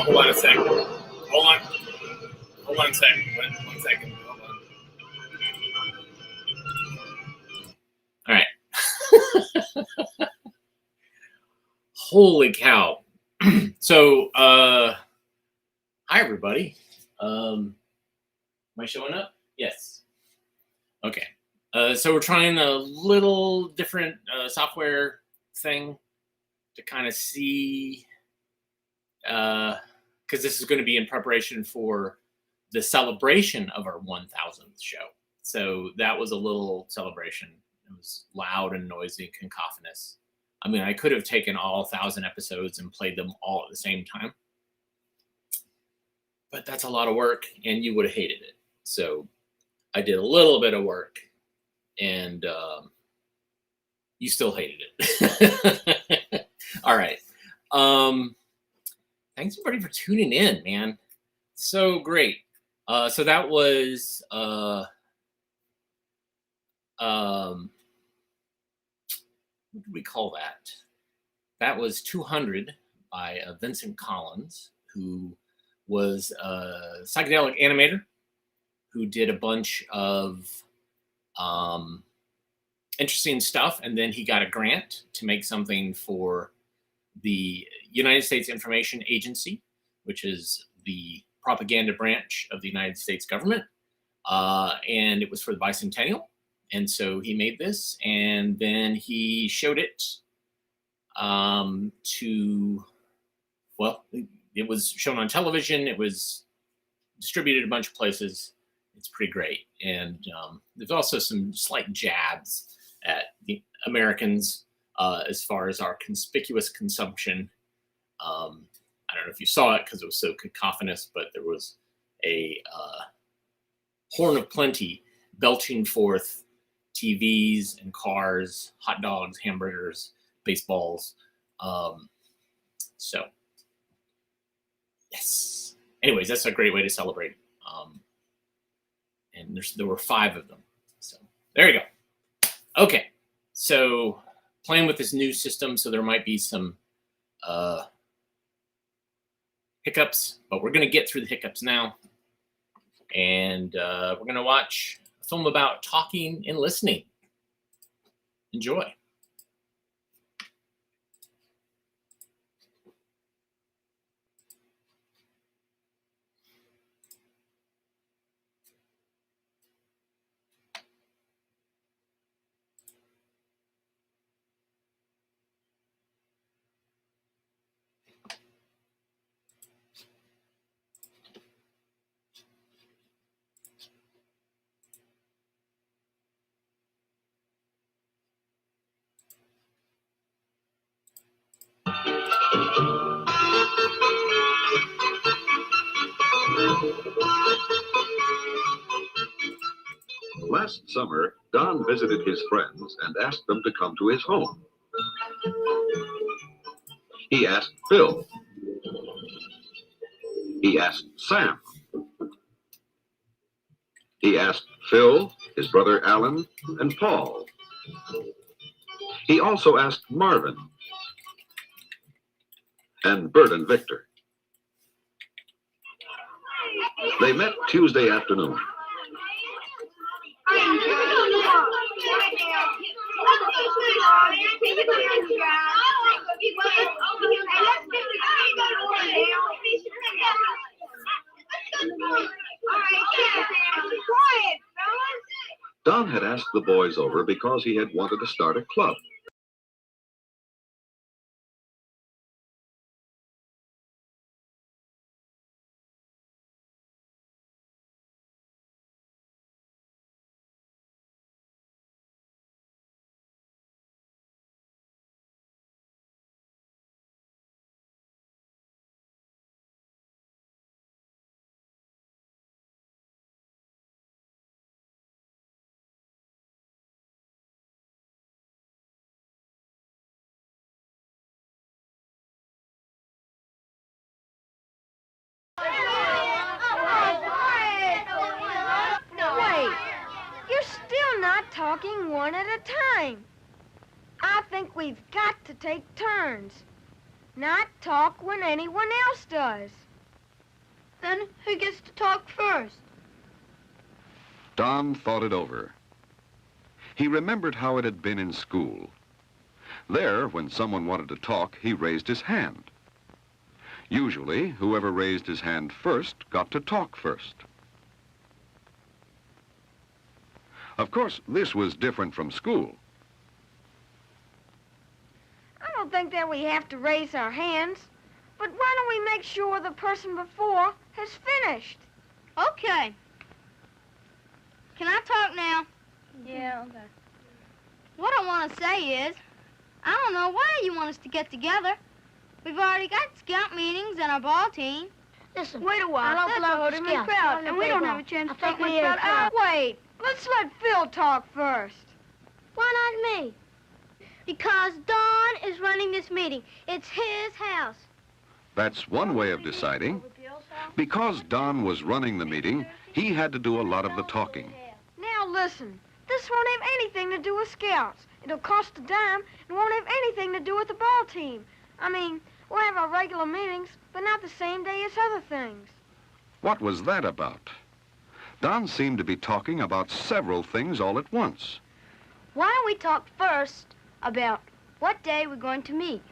Hold on a second. Hold on. Hold on a second. One second. Hold on. All right. Holy cow. So, hi, everybody. Am I showing up? Yes. Okay. So we're trying a little different software thing to kind of see, because this is going to be in preparation for the celebration of our 1000th show. So that was a little celebration. It was loud and noisy, cacophonous. I mean, I could have taken all 1,000 episodes and played them all at the same time, but that's a lot of work and you would have hated it. So I did a little bit of work and you still hated it. All right. Thanks everybody for tuning in, man. So great. So that was what do we call that? That was 200 by Vincent Collins, who was a psychedelic animator who did a bunch of interesting stuff. And then he got a grant to make something for the United States Information Agency, which is the propaganda branch of the United States government. And it was for the bicentennial. And so he made this, and then he showed it to, well, it was shown on television. It was distributed a bunch of places. It's pretty great. And there's also some slight jabs at the Americans as far as our conspicuous consumption. I don't know if you saw it because it was so cacophonous, but there was a horn of plenty belching forth TVs and cars, hot dogs, hamburgers, baseballs. So, yes. Anyways, that's a great way to celebrate. And there were 5 of them. So there you go. Okay. So playing with this new system, so there might be some hiccups, but we're going to get through the hiccups now. And we're going to watch film about talking and listening. Enjoy. Last summer, Don visited his friends and asked them to come to his home. He asked Phil. He asked Sam. He asked Phil, his brother Alan, and Paul. He also asked Marvin and Bert and Victor. They met Tuesday afternoon. Don had asked the boys over because he had wanted to start a club. Talking one at a time. I think we've got to take turns, not talk when anyone else does. Then who gets to talk first? Don thought it over. He remembered how it had been in school. There, when someone wanted to talk, he raised his hand. Usually, whoever raised his hand first got to talk first. Of course, this was different from school. I don't think that we have to raise our hands, but why don't we make sure the person before has finished? Okay. Can I talk now? Yeah, okay. What I want to say is, I don't know why you want us to get together. We've already got scout meetings and our ball team. Listen, wait a while. I don't belong to the crowd, and we don't have a chance to talk much about crowd. Wait, let's let Phil talk first. Why not me? Because Don is running this meeting. It's his house. That's one way of deciding. Because Don was running the meeting, he had to do a lot of the talking. Now listen, this won't have anything to do with scouts. It'll cost a dime and won't have anything to do with the ball team. I mean, we'll have our regular meetings, but not the same day as other things. What was that about? Don seemed to be talking about several things all at once. Why don't we talk first about what day we're going to meet?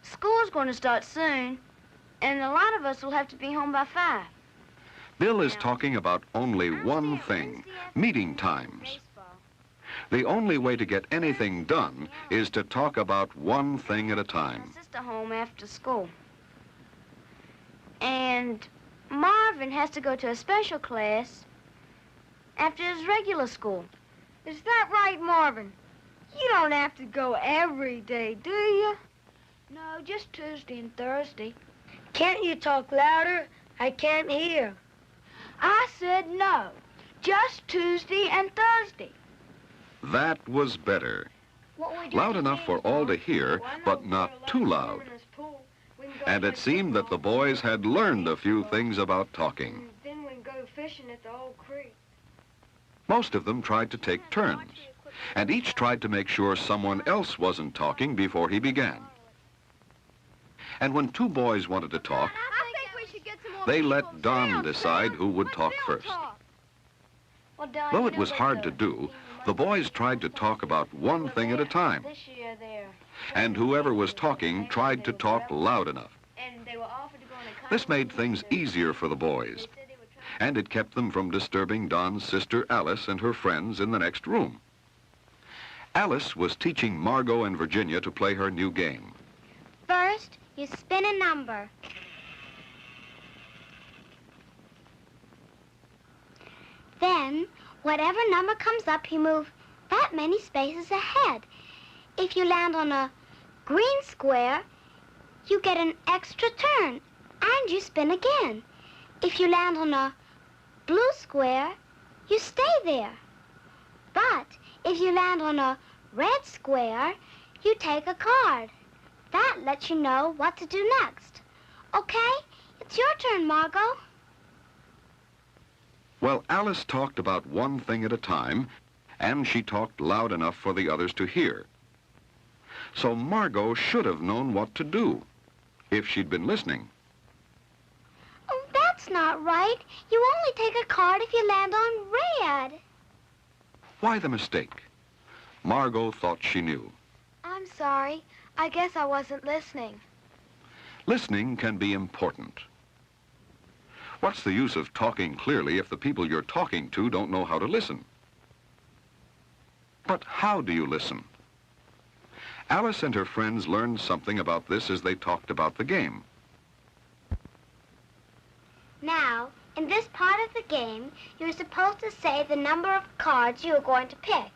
School's going to start soon, and a lot of us will have to be home by 5. Bill is talking about only one thing, meeting times. The only way to get anything done is to talk about one thing at a time. My sister home after school. And Marvin has to go to a special class after his regular school. Is that right, Marvin? You don't have to go every day, do you? No, just Tuesday and Thursday. Can't you talk louder? I can't hear. I said no, just Tuesday and Thursday. That was better. Loud enough for all to hear, but not too loud. And it seemed that the boys had learned a few things about talking. Then we can go fishing at the old creek. Most of them tried to take turns, and each tried to make sure someone else wasn't talking before he began. And when two boys wanted to talk, I think we should get some more they people. let Don decide who would talk Phil first. talk. Well, Don, Though you it know was that hard to do, the boys tried to talk about one thing at a time. This year they're... And whoever was talking tried to talk loud enough. And they were offered to go on a This made things easier for the boys, and it kept them from disturbing Don's sister Alice and her friends in the next room. Alice was teaching Margot and Virginia to play her new game. First, you spin a number. Then, whatever number comes up, you move that many spaces ahead. If you land on a green square, you get an extra turn, and you spin again. If you land on a blue square, you stay there. But if you land on a red square, you take a card. That lets you know what to do next. Okay, it's your turn, Margot. Well, Alice talked about one thing at a time, and she talked loud enough for the others to hear. So Margot should have known what to do if she'd been listening. Oh, that's not right. You only take a card if you land on red. Why the mistake? Margot thought she knew. I'm sorry. I guess I wasn't listening. Listening can be important. What's the use of talking clearly if the people you're talking to don't know how to listen? But how do you listen? Alice and her friends learned something about this as they talked about the game. Now, in this part of the game, you're supposed to say the number of cards you are going to pick.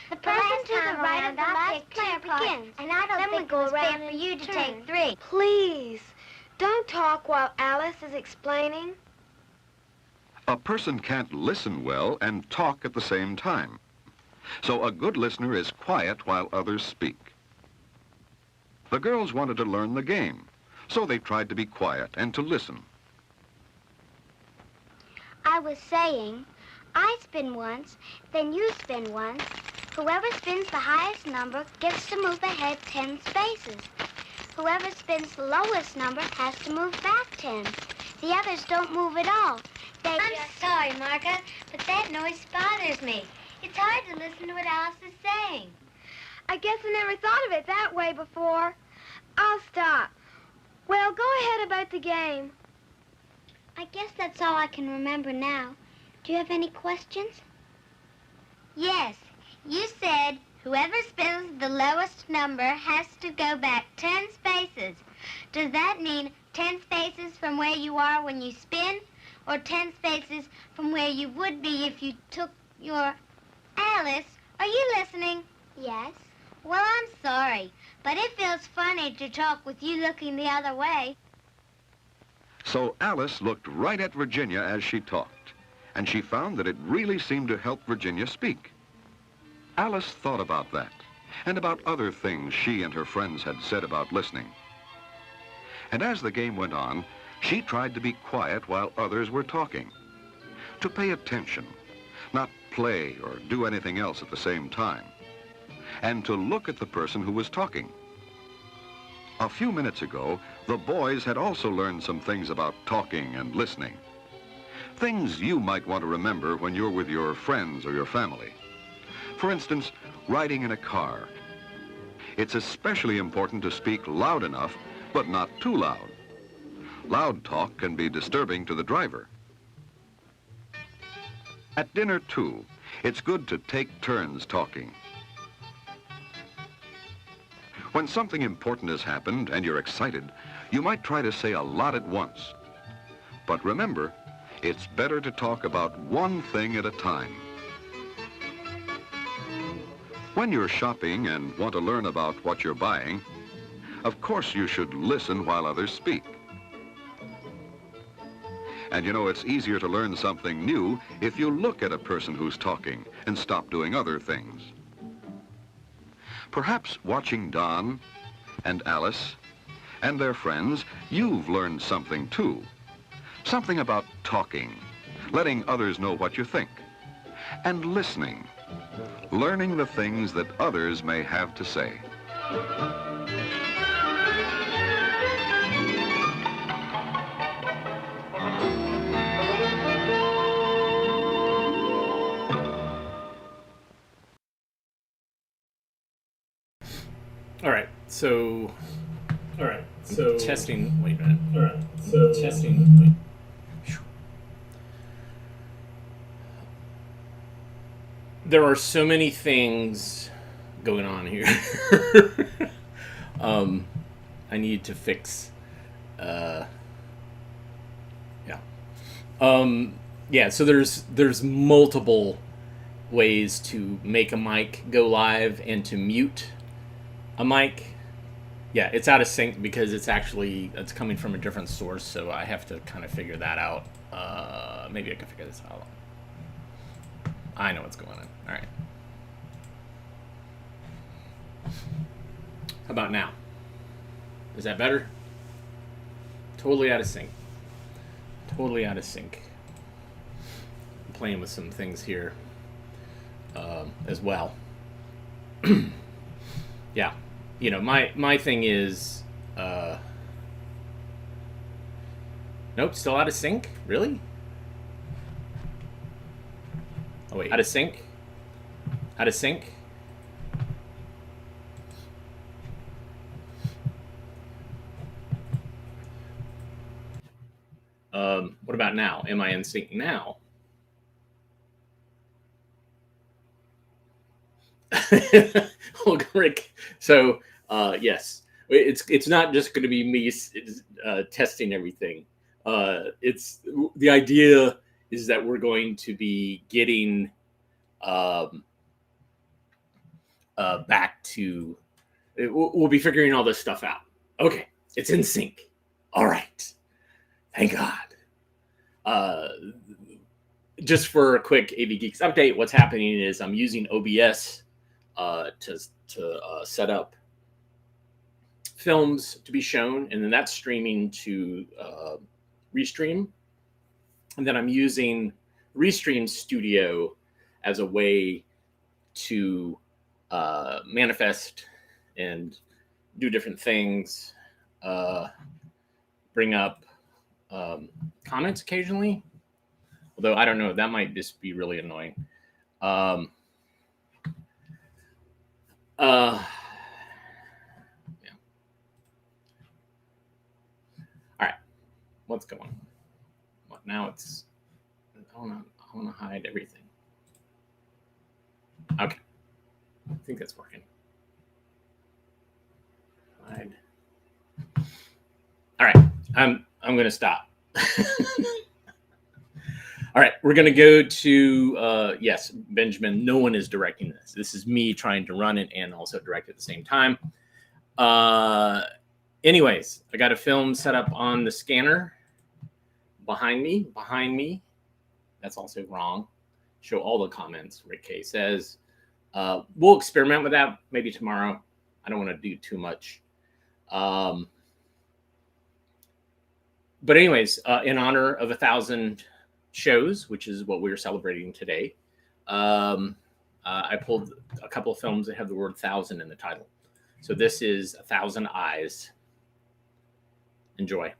The person to the right of the last player begins. And I don't think it was fair for you to take 3. Please, don't talk while Alice is explaining. A person can't listen well and talk at the same time. So a good listener is quiet while others speak. The girls wanted to learn the game, so they tried to be quiet and to listen. I was saying, I spin once, then you spin once. Whoever spins the highest number gets to move ahead 10 spaces. Whoever spins the lowest number has to move back 10. The others don't move at all. I'm sorry, Margot, but that noise bothers me. It's hard to listen to what Alice is saying. I guess I never thought of it that way before. I'll stop. Well, go ahead about the game. I guess that's all I can remember now. Do you have any questions? Yes, you said whoever spins the lowest number has to go back 10 spaces. Does that mean 10 spaces from where you are when you spin, or 10 spaces from where you would be if you took your... Alice, are you listening? Yes. Well, I'm sorry, but it feels funny to talk with you looking the other way. So Alice looked right at Virginia as she talked, and she found that it really seemed to help Virginia speak. Alice thought about that, and about other things she and her friends had said about listening. And as the game went on, she tried to be quiet while others were talking, to pay attention, not play or do anything else at the same time, and to look at the person who was talking. A few minutes ago, the boys had also learned some things about talking and listening. Things you might want to remember when you're with your friends or your family. For instance, riding in a car. It's especially important to speak loud enough, but not too loud. Loud talk can be disturbing to the driver. At dinner, too, it's good to take turns talking. When something important has happened and you're excited, you might try to say a lot at once. But remember, it's better to talk about one thing at a time. When you're shopping and want to learn about what you're buying, of course you should listen while others speak. And you know, it's easier to learn something new if you look at a person who's talking and stop doing other things. Perhaps watching Don and Alice and their friends, you've learned something too. Something about talking, letting others know what you think, and listening, learning the things that others may have to say. So. All right. So Testing. Wait a minute. All right. So Testing. Wait. There are so many things going on here. I need to fix. Yeah. Yeah. So there's multiple ways to make a mic go live and to mute a mic. Yeah, it's out of sync because it's coming from a different source, so I have to kind of figure that out. Maybe I can figure this out. I know what's going on. All right. How about now? Is that better? Totally out of sync. Totally out of sync. I'm playing with some things here as well. Yeah. You know, my thing is, nope, still out of sync? Really? Oh, wait, out of sync? Out of sync? What about now? Am I in sync now? Oh, Rick. So, yes, it's not just going to be me testing everything. It's the idea is that we're going to be getting back to. We'll be figuring all this stuff out. Okay, it's in sync. All right, thank God. Just for a quick AV Geeks update, what's happening is I'm using OBS to set up films to be shown, and then that's streaming to Restream. And then I'm using Restream Studio as a way to manifest and do different things, bring up comments occasionally. Although I don't know, that might just be really annoying. Yeah. All right, what's going on? Well, now it's I want to hide everything. Okay, I think that's working. Hide. All right, I'm going to stop. All right, we're going to go to, yes, Benjamin, no one is directing this. This is me trying to run it and also direct at the same time. Anyways, I got a film set up on the scanner behind me. That's also wrong. Show all the comments, Rick K says. We'll experiment with that maybe tomorrow. I don't want to do too much. But anyways, in honor of 1,000 shows, which is what we're celebrating today, I pulled a couple of films that have the word 1,000 in the title. So this is 1,000 Eyes. Enjoy.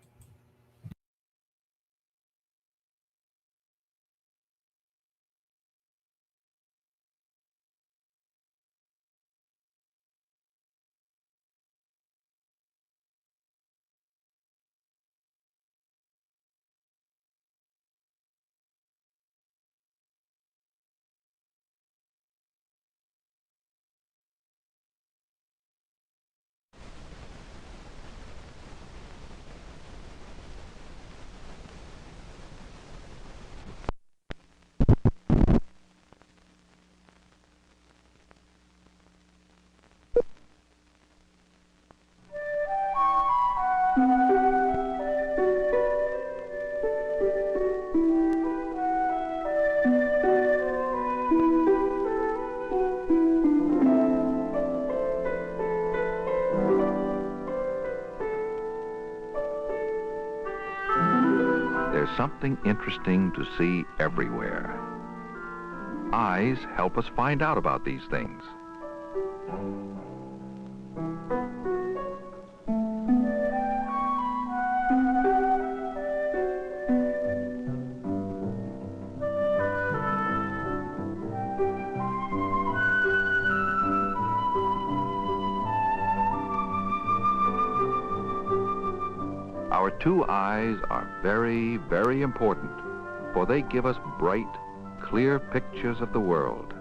There's something interesting to see everywhere. Eyes help us find out about these things. Our two eyes are very, very important, for they give us bright, clear pictures of the world.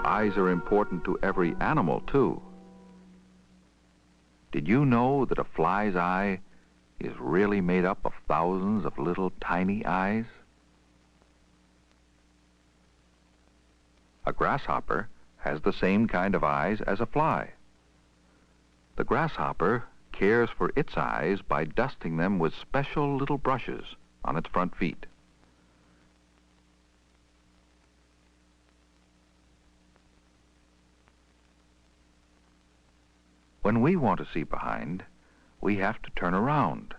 Eyes are important to every animal, too. Did you know that a fly's eye is really made up of thousands of little tiny eyes? A grasshopper has the same kind of eyes as a fly. The grasshopper cares for its eyes by dusting them with special little brushes on its front feet. When we want to see behind, we have to turn around.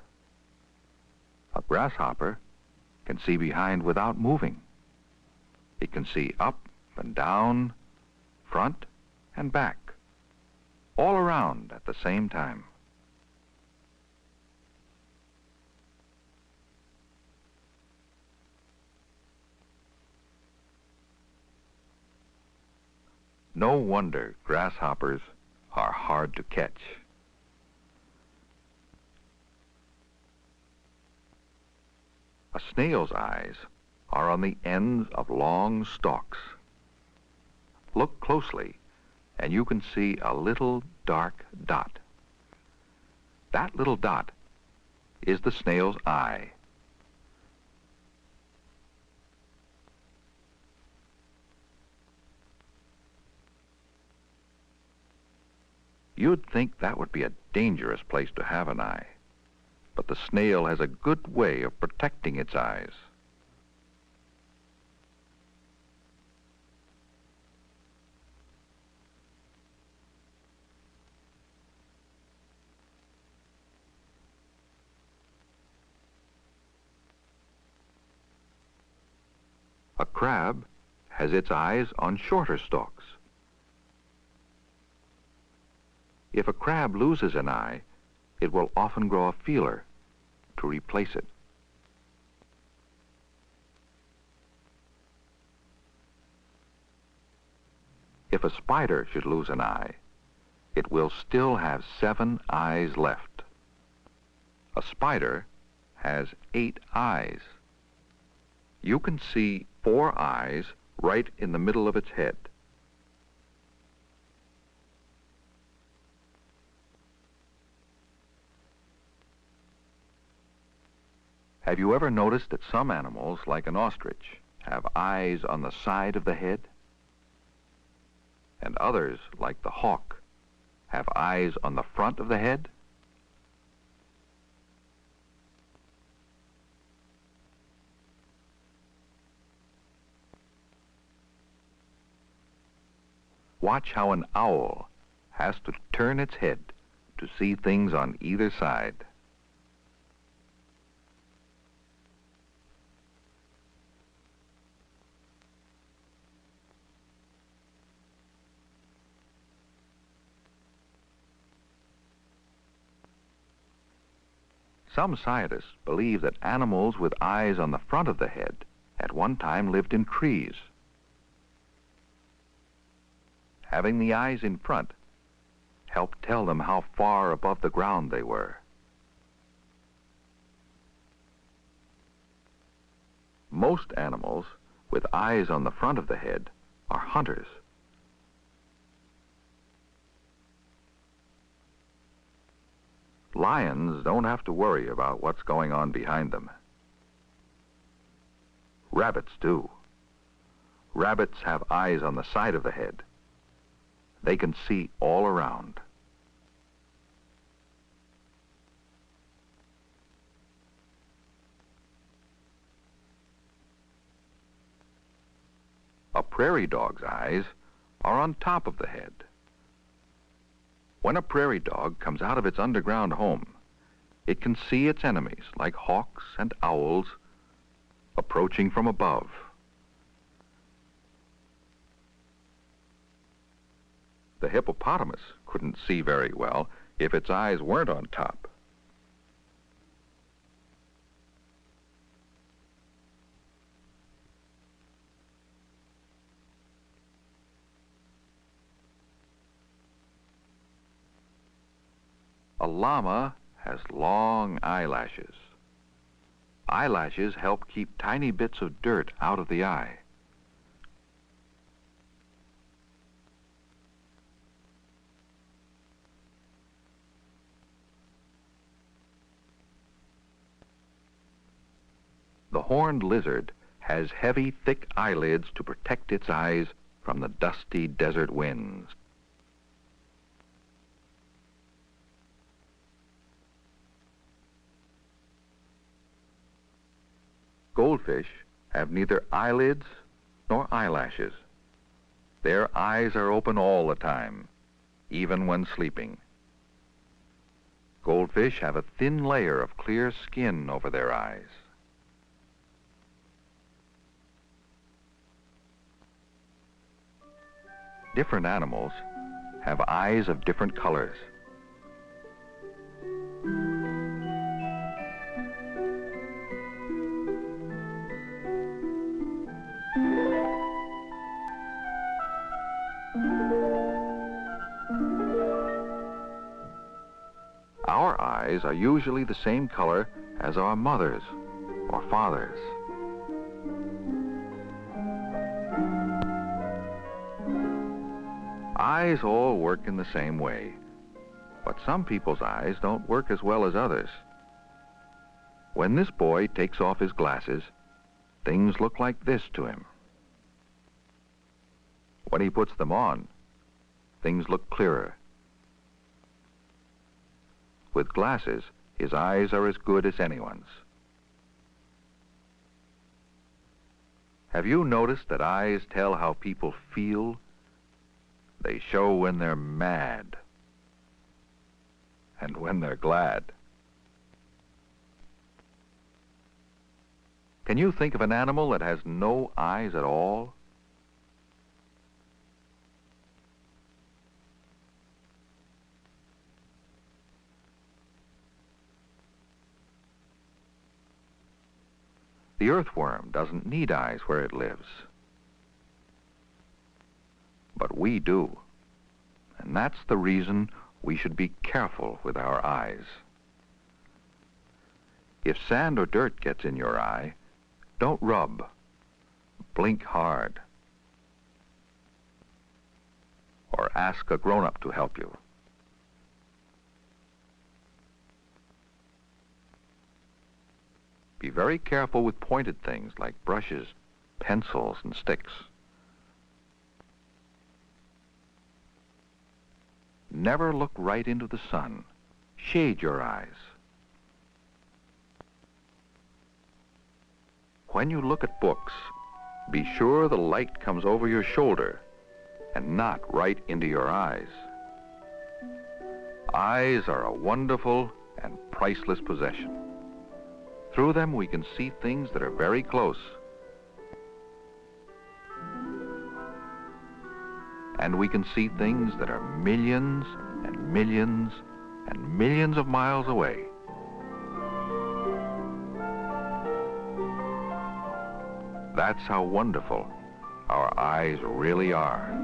A grasshopper can see behind without moving. It can see up and down, front and back, all around at the same time. No wonder grasshoppers are hard to catch. A snail's eyes are on the ends of long stalks. Look closely, and you can see a little dark dot. That little dot is the snail's eye. You'd think that would be a dangerous place to have an eye, but the snail has a good way of protecting its eyes. A crab has its eyes on shorter stalks. If a crab loses an eye, it will often grow a feeler to replace it. If a spider should lose an eye, it will still have 7 eyes left. A spider has 8 eyes. You can see 4 eyes right in the middle of its head. Have you ever noticed that some animals, like an ostrich, have eyes on the side of the head? And others, like the hawk, have eyes on the front of the head? Watch how an owl has to turn its head to see things on either side. Some scientists believe that animals with eyes on the front of the head at one time lived in trees. Having the eyes in front helped tell them how far above the ground they were. Most animals with eyes on the front of the head are hunters. Lions don't have to worry about what's going on behind them. Rabbits do. Rabbits have eyes on the side of the head. They can see all around. A prairie dog's eyes are on top of the head. When a prairie dog comes out of its underground home, It can see its enemies, like hawks and owls, approaching from above. The hippopotamus couldn't see very well if its eyes weren't on top. A llama has long eyelashes. Eyelashes help keep tiny bits of dirt out of the eye. The horned lizard has heavy, thick eyelids to protect its eyes from the dusty desert winds. Goldfish have neither eyelids nor eyelashes. Their eyes are open all the time, even when sleeping. Goldfish have a thin layer of clear skin over their eyes. Different animals have eyes of different colors. Our eyes are usually the same color as our mother's or father's. Eyes all work in the same way, but some people's eyes don't work as well as others. When this boy takes off his glasses, things look like this to him. When he puts them on, things look clearer. With glasses, his eyes are as good as anyone's. Have you noticed that eyes tell how people feel? They show when they're mad and when they're glad. Can you think of an animal that has no eyes at all? The earthworm doesn't need eyes where it lives. But we do. And that's the reason we should be careful with our eyes. If sand or dirt gets in your eye, don't rub. Blink hard. Or ask a grown-up to help you. Be very careful with pointed things like brushes, pencils, and sticks. Never look right into the sun. Shade your eyes. When you look at books, be sure the light comes over your shoulder and not right into your eyes. Eyes are a wonderful and priceless possession. Through them, we can see things that are very close. And we can see things that are millions and millions and millions of miles away. That's how wonderful our eyes really are.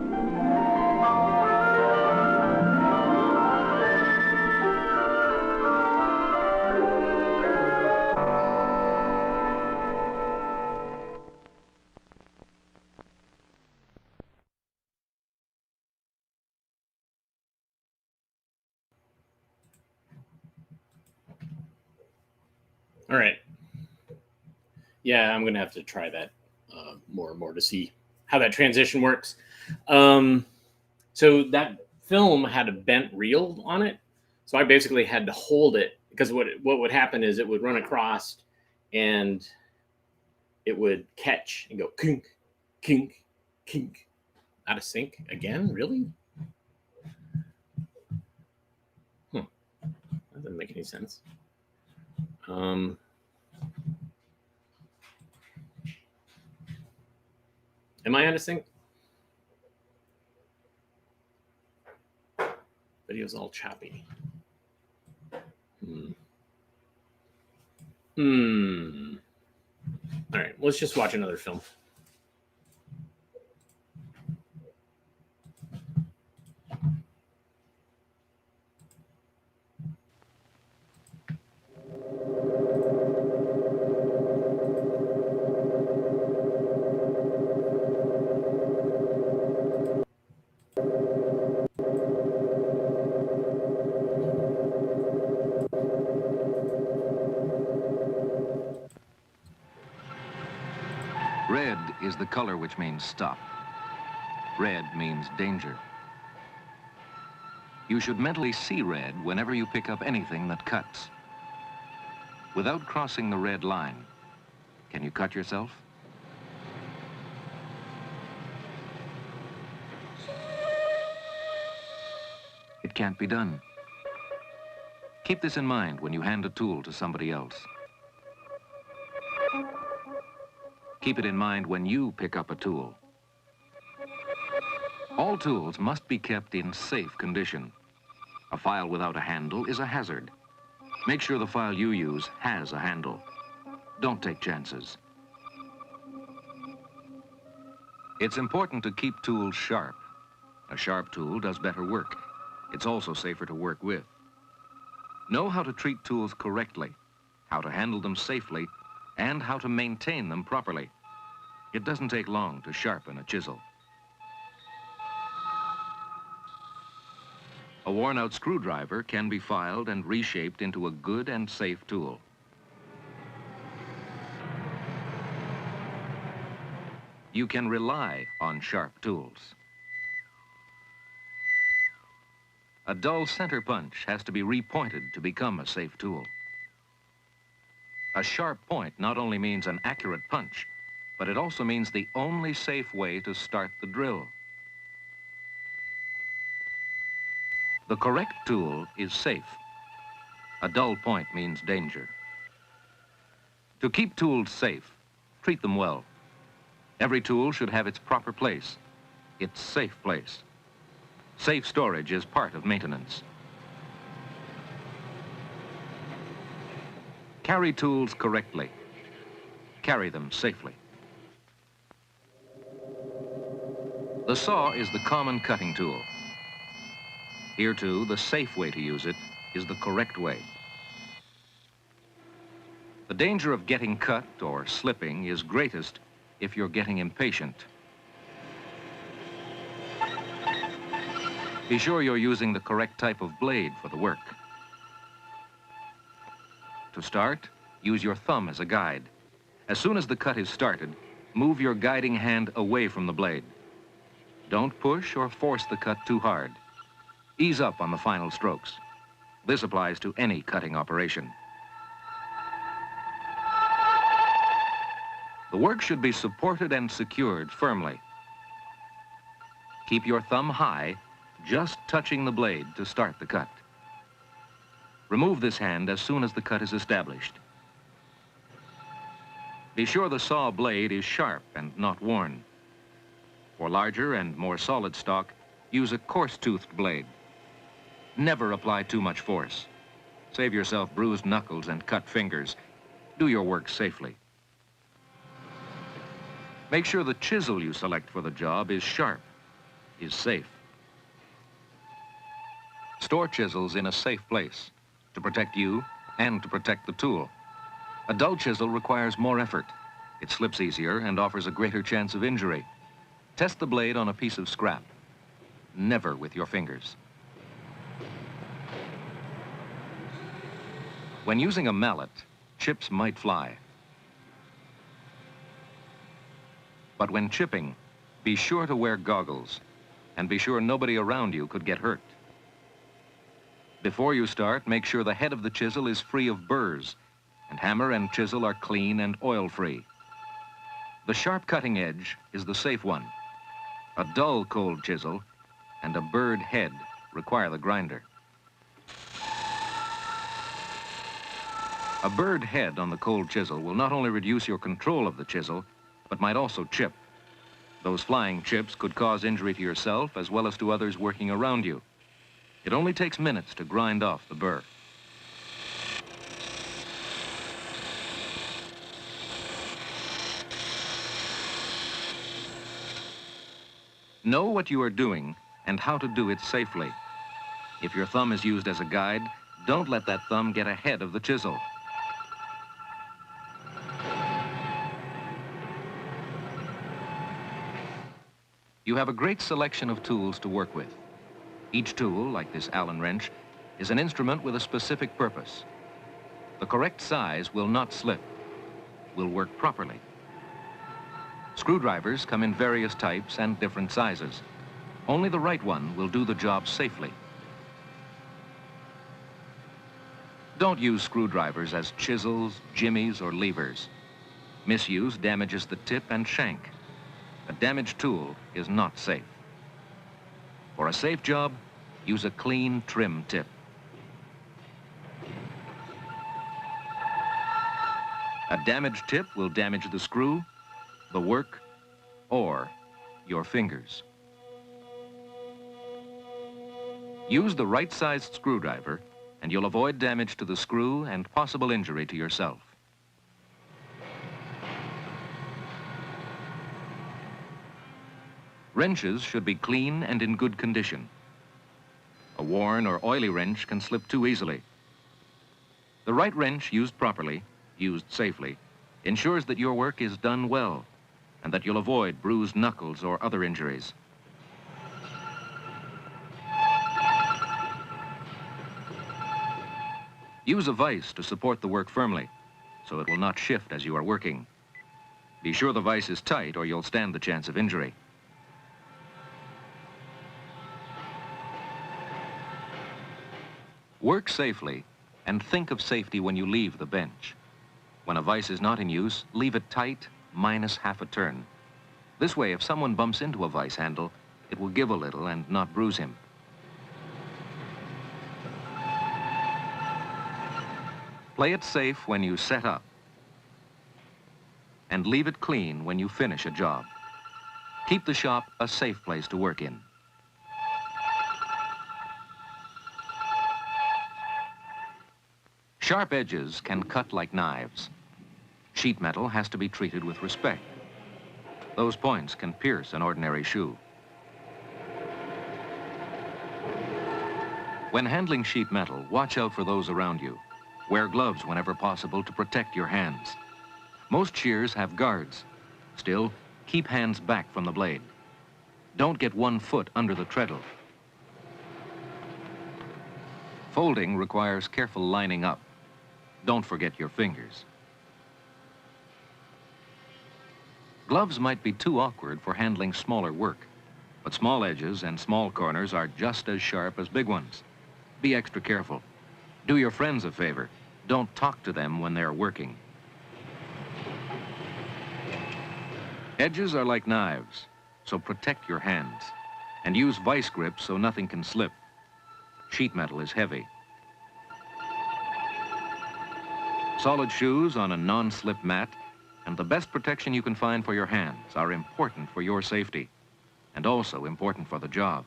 All right. Yeah, I'm going to have to try that more and more to see how that transition works. So that film had a bent reel on it. So I basically had to hold it because what would happen is it would run across and it would catch and go kink, kink, kink. Out of sync again? Really? That doesn't make any sense. Um, am I out of sync? Video's all choppy. All right, let's just watch another film. Red is the color which means stop. Red means danger. You should mentally see red whenever you pick up anything that cuts. Without crossing the red line, can you cut yourself? It can't be done. Keep this in mind when you hand a tool to somebody else. Keep it in mind when you pick up a tool. All tools must be kept in safe condition. A file without a handle is a hazard. Make sure the file you use has a handle. Don't take chances. It's important to keep tools sharp. A sharp tool does better work. It's also safer to work with. Know how to treat tools correctly, how to handle them safely, and how to maintain them properly. It doesn't take long to sharpen a chisel. A worn-out screwdriver can be filed and reshaped into a good and safe tool. You can rely on sharp tools. A dull center punch has to be repointed to become a safe tool. A sharp point not only means an accurate punch, but it also means the only safe way to start the drill. The correct tool is safe. A dull point means danger. To keep tools safe, treat them well. Every tool should have its proper place, its safe place. Safe storage is part of maintenance. Carry tools correctly. Carry them safely. The saw is the common cutting tool. Here too, the safe way to use it is the correct way. The danger of getting cut or slipping is greatest if you're getting impatient. Be sure you're using the correct type of blade for the work. To start, use your thumb as a guide. As soon as the cut is started, move your guiding hand away from the blade. Don't push or force the cut too hard. Ease up on the final strokes. This applies to any cutting operation. The work should be supported and secured firmly. Keep your thumb high, just touching the blade to start the cut. Remove this hand as soon as the cut is established. Be sure the saw blade is sharp and not worn. For larger and more solid stock, use a coarse-toothed blade. Never apply too much force. Save yourself bruised knuckles and cut fingers. Do your work safely. Make sure the chisel you select for the job is sharp, is safe. Store chisels in a safe place to protect you and to protect the tool. A dull chisel requires more effort. It slips easier and offers a greater chance of injury. Test the blade on a piece of scrap. Never with your fingers. When using a mallet, chips might fly. But when chipping, be sure to wear goggles and be sure nobody around you could get hurt. Before you start, make sure the head of the chisel is free of burrs and hammer and chisel are clean and oil-free. The sharp cutting edge is the safe one. A dull cold chisel and a burred head require the grinder. A burred head on the cold chisel will not only reduce your control of the chisel, but might also chip. Those flying chips could cause injury to yourself as well as to others working around you. It only takes minutes to grind off the burr. Know what you are doing and how to do it safely. If your thumb is used as a guide, don't let that thumb get ahead of the chisel. You have a great selection of tools to work with. Each tool, like this Allen wrench, is an instrument with a specific purpose. The correct size will not slip, will work properly. Screwdrivers come in various types and different sizes. Only the right one will do the job safely. Don't use screwdrivers as chisels, jimmies, or levers. Misuse damages the tip and shank. A damaged tool is not safe. For a safe job, use a clean, trim tip. A damaged tip will damage the screw, the work, or your fingers. Use the right-sized screwdriver, and you'll avoid damage to the screw and possible injury to yourself. Wrenches should be clean and in good condition. A worn or oily wrench can slip too easily. The right wrench used properly, used safely, ensures that your work is done well and that you'll avoid bruised knuckles or other injuries. Use a vise to support the work firmly so it will not shift as you are working. Be sure the vise is tight or you'll stand the chance of injury. Work safely and think of safety when you leave the bench. When a vise is not in use, leave it tight, minus half a turn. This way, if someone bumps into a vise handle, it will give a little and not bruise him. Play it safe when you set up, and leave it clean when you finish a job. Keep the shop a safe place to work in. Sharp edges can cut like knives. Sheet metal has to be treated with respect. Those points can pierce an ordinary shoe. When handling sheet metal, watch out for those around you. Wear gloves whenever possible to protect your hands. Most shears have guards. Still, keep hands back from the blade. Don't get 1 foot under the treadle. Folding requires careful lining up. Don't forget your fingers. Gloves might be too awkward for handling smaller work, but small edges and small corners are just as sharp as big ones. Be extra careful. Do your friends a favor. Don't talk to them when they're working. Edges are like knives, so protect your hands and use vice grips so nothing can slip. Sheet metal is heavy. Solid shoes on a non-slip mat and the best protection you can find for your hands are important for your safety and also important for the job.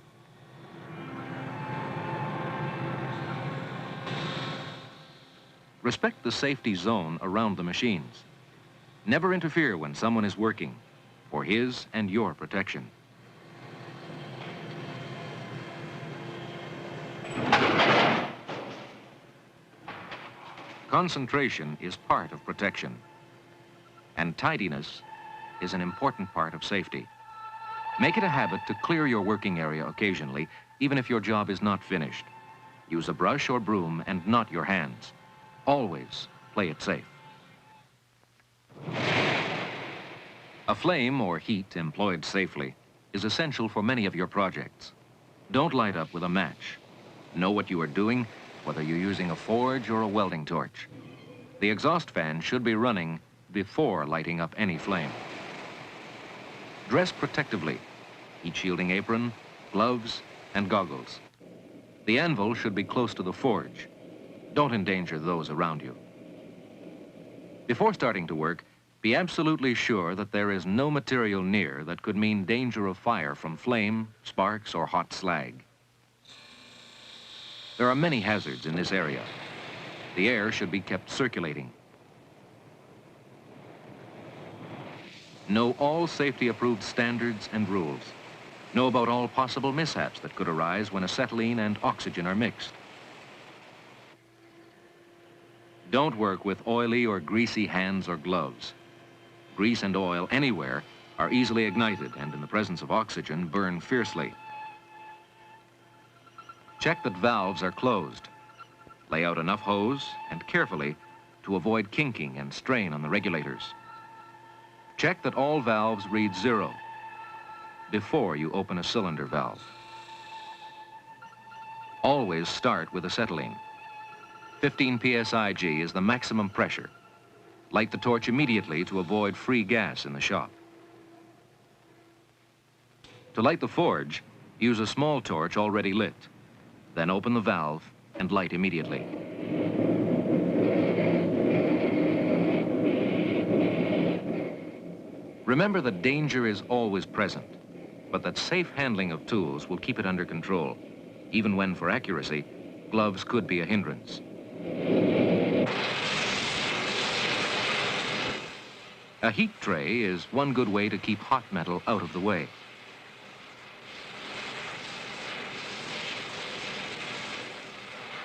Respect the safety zone around the machines. Never interfere when someone is working for his and your protection. Concentration is part of protection, and tidiness is an important part of safety. Make it a habit to clear your working area occasionally, even if your job is not finished. Use a brush or broom and not your hands. Always play it safe. A flame or heat employed safely is essential for many of your projects. Don't light up with a match. Know what you are doing, whether you're using a forge or a welding torch. The exhaust fan should be running before lighting up any flame. Dress protectively, heat-shielding apron, gloves, and goggles. The anvil should be close to the forge. Don't endanger those around you. Before starting to work, be absolutely sure that there is no material near that could mean danger of fire from flame, sparks, or hot slag. There are many hazards in this area. The air should be kept circulating. Know all safety-approved standards and rules. Know about all possible mishaps that could arise when acetylene and oxygen are mixed. Don't work with oily or greasy hands or gloves. Grease and oil anywhere are easily ignited and in the presence of oxygen burn fiercely. Check that valves are closed. Lay out enough hose and carefully to avoid kinking and strain on the regulators. Check that all valves read 0 before you open a cylinder valve. Always start with acetylene. 15 psi-G is the maximum pressure. Light the torch immediately to avoid free gas in the shop. To light the forge, use a small torch already lit. Then open the valve and light immediately. Remember that danger is always present, but that safe handling of tools will keep it under control, even when, for accuracy, gloves could be a hindrance. A heat tray is one good way to keep hot metal out of the way.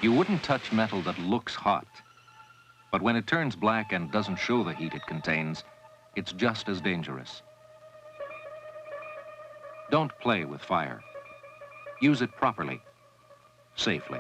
You wouldn't touch metal that looks hot, but when it turns black and doesn't show the heat it contains, it's just as dangerous. Don't play with fire. Use it properly, safely.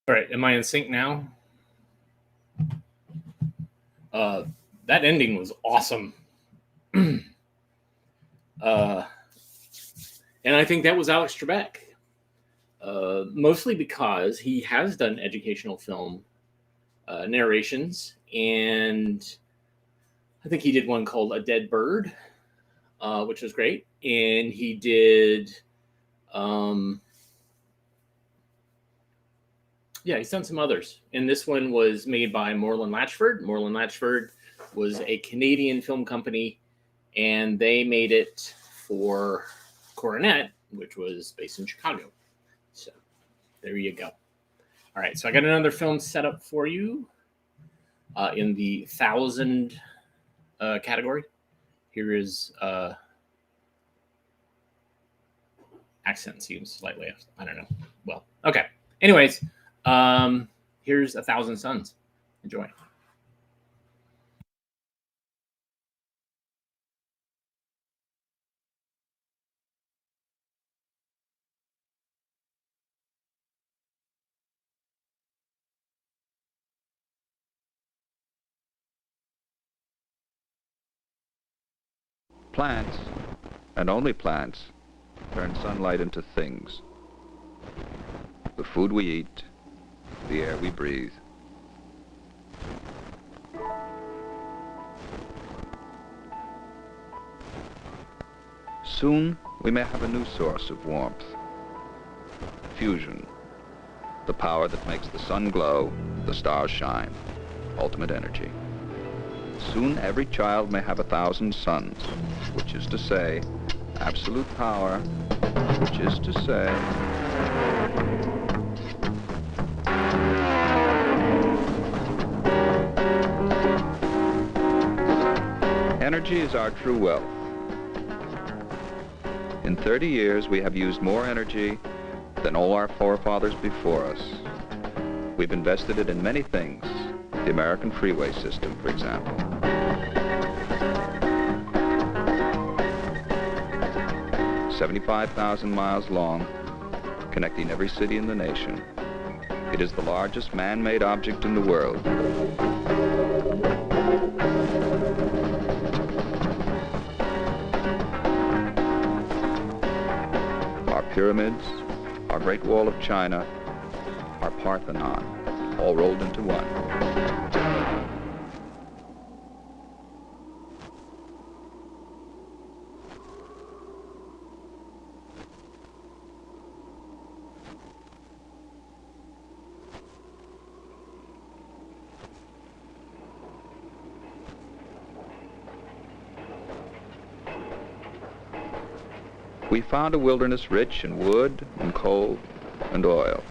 All right, am I in sync now? That ending was awesome. And I think that was Alex Trebek. Mostly because he has done educational film narrations, and I think he did one called A Dead Bird, which was great. And he did... yeah, he's done some others. And this one was made by Moreland Latchford. Moreland Latchford was a Canadian film company, and they made it for Coronet, which was based in Chicago. So there you go. All right, so I got another film set up for you in the 1,000 category. Here is accent seems slightly, I don't know. Well, okay. Anyways, here's 1,000 Suns. Enjoy. Plants, and only plants, turn sunlight into things. The food we eat, the air we breathe. Soon, we may have a new source of warmth. Fusion, the power that makes the sun glow, the stars shine, ultimate energy. Soon, every child may have 1,000 suns, which is to say, absolute power, which is to say... Energy is our true wealth. In 30 years, we have used more energy than all our forefathers before us. We've invested it in many things, the American freeway system, for example. "75,000 miles long, connecting every city in the nation. It is the largest man-made object in the world. Our pyramids, our Great Wall of China, our Parthenon, all rolled into one. We found a wilderness rich in wood and coal and oil,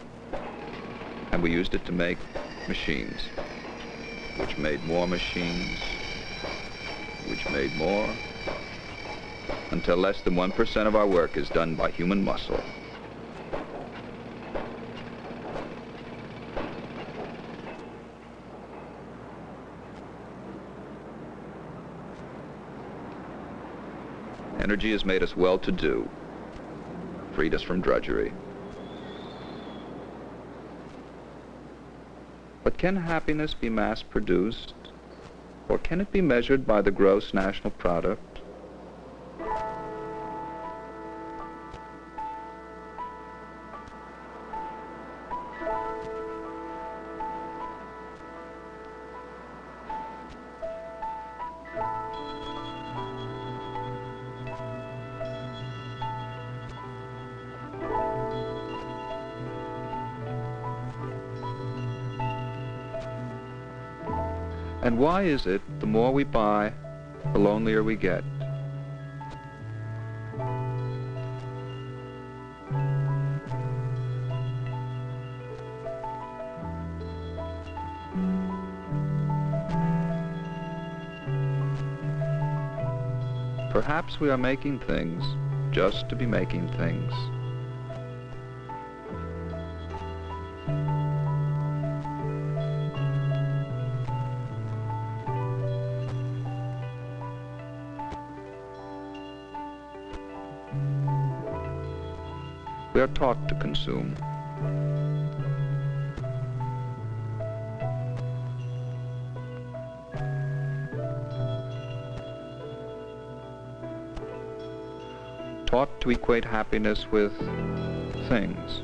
and we used it to make machines, which made more machines, which made more, until less than 1% of our work is done by human muscle. Energy has made us well-to-do, freed us from drudgery. But can happiness be mass-produced, or can it be measured by the gross national product? And why is it the more we buy, the lonelier we get? Perhaps we are making things just to be making things. We are taught to consume. Taught to equate happiness with things.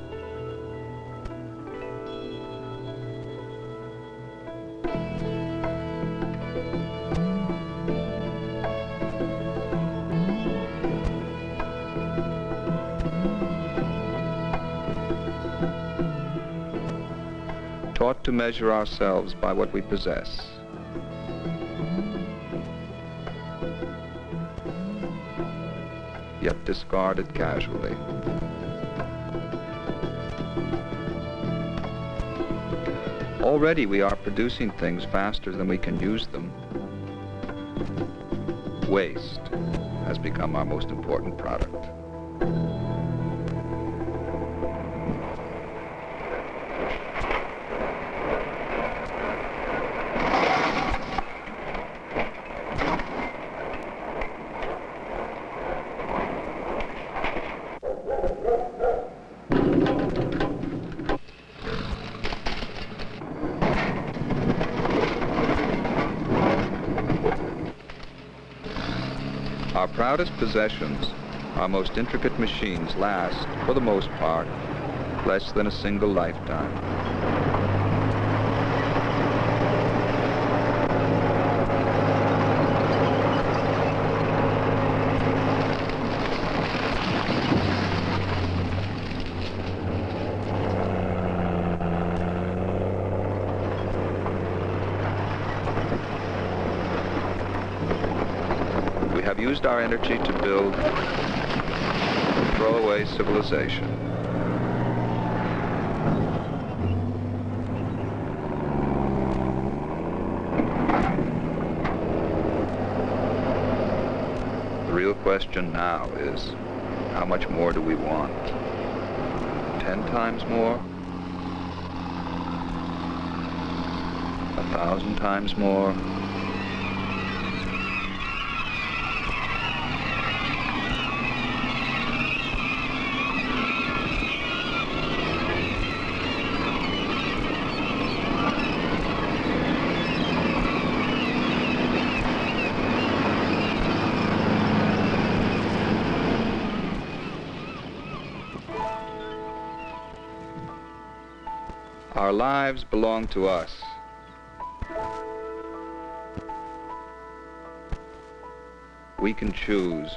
Taught to measure ourselves by what we possess. Yet discarded casually. Already we are producing things faster than we can use them. Waste has become our most important product. Our proudest possessions, our most intricate machines last, for the most part, less than a single lifetime. We have used our energy to build a throwaway civilization. question now is, how much more do we want? 10 times more? 1,000 times more? Our lives belong to us. We can choose.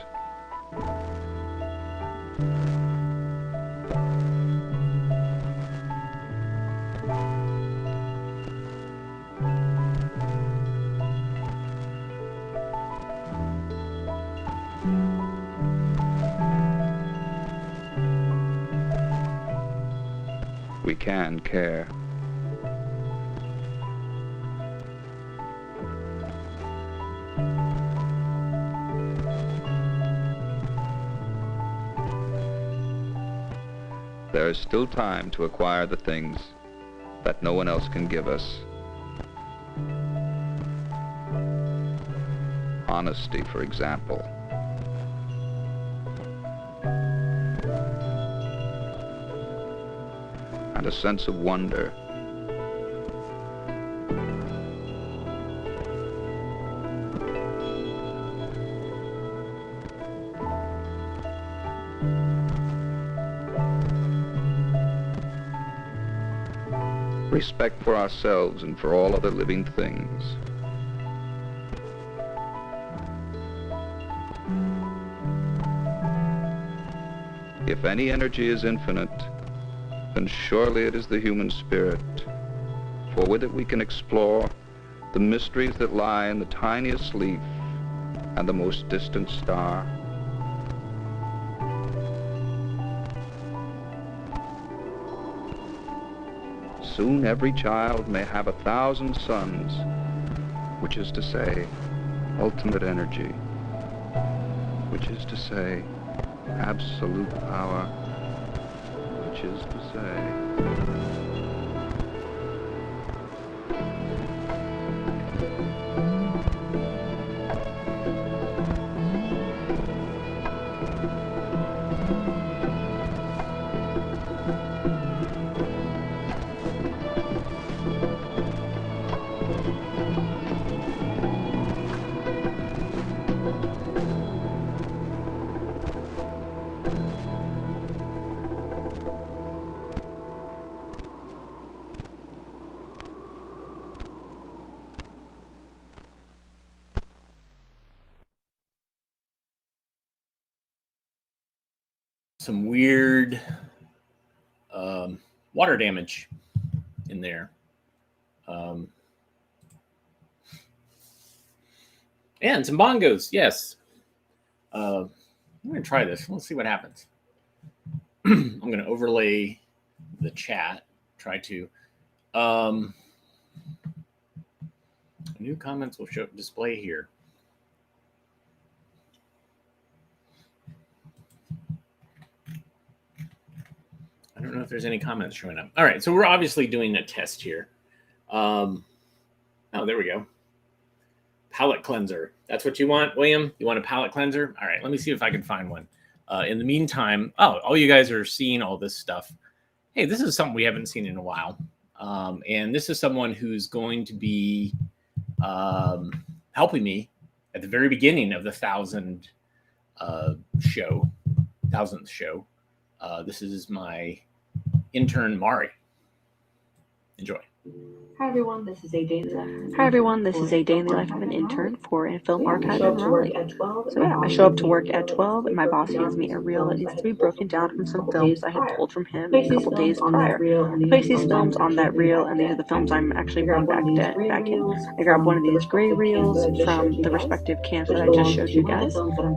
We can care. There is still time to acquire the things that no one else can give us. Honesty, for example. And a sense of wonder. Respect for ourselves and for all other living things. If any energy is infinite, then surely it is the human spirit, for with it we can explore the mysteries that lie in the tiniest leaf and the most distant star. Soon every child may have 1,000 suns, which is to say, ultimate energy, which is to say, absolute power, which is to say... Some weird water damage in there. And some bongos, yes. I'm going to try this. Let's see what happens. I'm going to overlay the chat. Try to. New comments will show display here. I don't know if there's any comments showing up. All right, so we're obviously doing a test here. Oh, there we go. Palette cleanser. That's what you want, William? You want a palette cleanser? All right, let me see if I can find one. In the meantime, all you guys are seeing all this stuff. Hey, this is something we haven't seen in a while. And this is someone who's going to be helping me at the very beginning of the 1,000th show. This is my intern, Mari. Enjoy. Hi everyone, this is a day in the life of an intern for a film archive in Raleigh. So yeah, I show up to work at 12 and my boss hands me a reel that needs to be broken down from some films I had pulled from him a couple days prior. I place these films on that reel and these are the films I'm actually going back in. I grab one of these gray reels from the respective cans that I just showed you guys,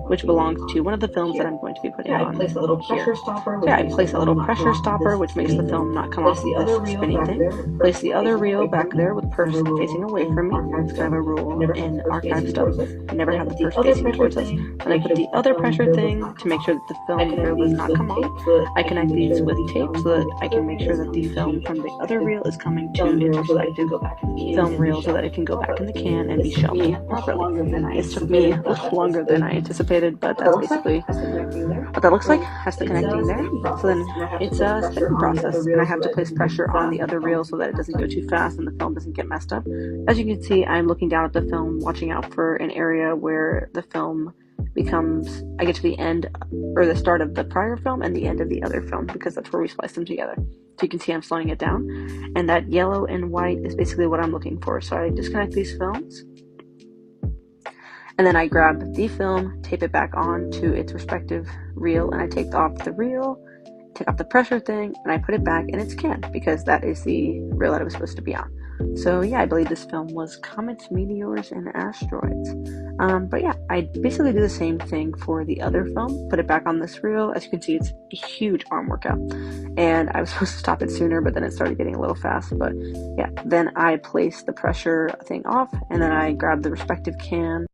which belongs to one of the films that I'm going to be putting on here. So yeah, I place a little pressure stopper which makes the film not come off of this spinning thing. Place the other reel back there with the purse facing away from me. It's kind of a rule in archive stuff. We never have the purse facing towards us. And I put the other pressure thing to make sure that the film there does not come off. I connect these with tape so that I can make sure that the film from the other reel is coming to its respective film reel so that it can go back in the can and be shelved properly. This took me a little longer than I anticipated, but that's basically what that looks like. Has the connecting there. So then it's a spinning process, and I have to place pressure on the other reel so that it doesn't go too fast and the film doesn't get messed up. As you can see, I'm looking down at the film, watching out for an area where the film becomes, I get to the end or the start of the prior film and the end of the other film, because that's where we splice them together. So you can see I'm slowing it down, and that yellow and white is basically what I'm looking for. So I disconnect these films, and then I grab the film, tape it back on to its respective reel, and I take off the reel, take off the pressure thing, and I put it back in its can, because that is the reel that it was supposed to be on. So yeah, I believe this film was Comets, Meteors, and Asteroids. But yeah, I basically do the same thing for the other film, put it back on this reel. As you can see, it's a huge arm workout, and I was supposed to stop it sooner, but then it started getting a little fast. But yeah, then I place the pressure thing off, and then I grab the respective can.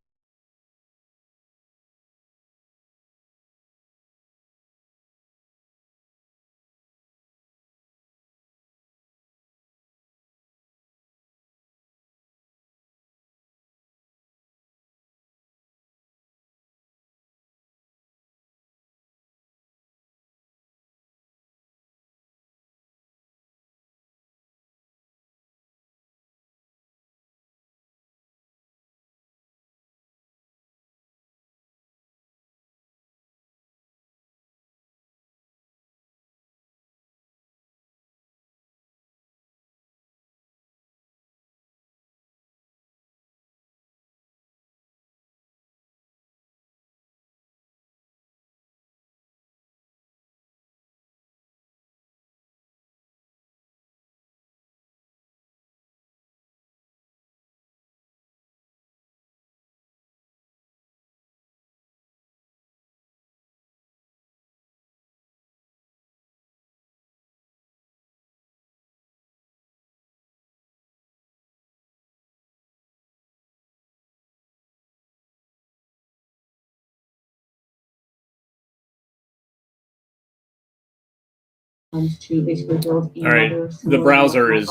To basically build another the browser is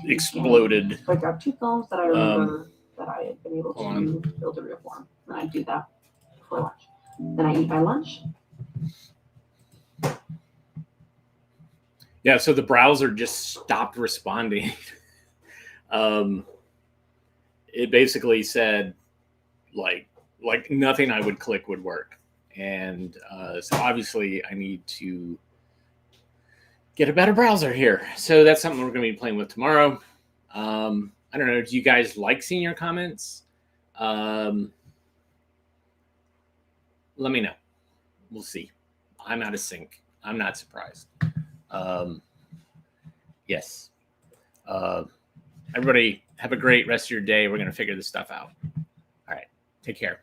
exploded. So I grabbed two films that I remember that I had been able to build a reel for, and I do that before lunch. Then I eat my lunch. Yeah, so the browser just stopped responding. It basically said like nothing I would click would work, and so obviously I need to get a better browser here. So that's something we're going to be playing with tomorrow. I don't know. Do you guys like seeing your comments? Let me know. We'll see. I'm out of sync. I'm not surprised. Yes. Everybody have a great rest of your day. We're going to figure this stuff out. All right. Take care.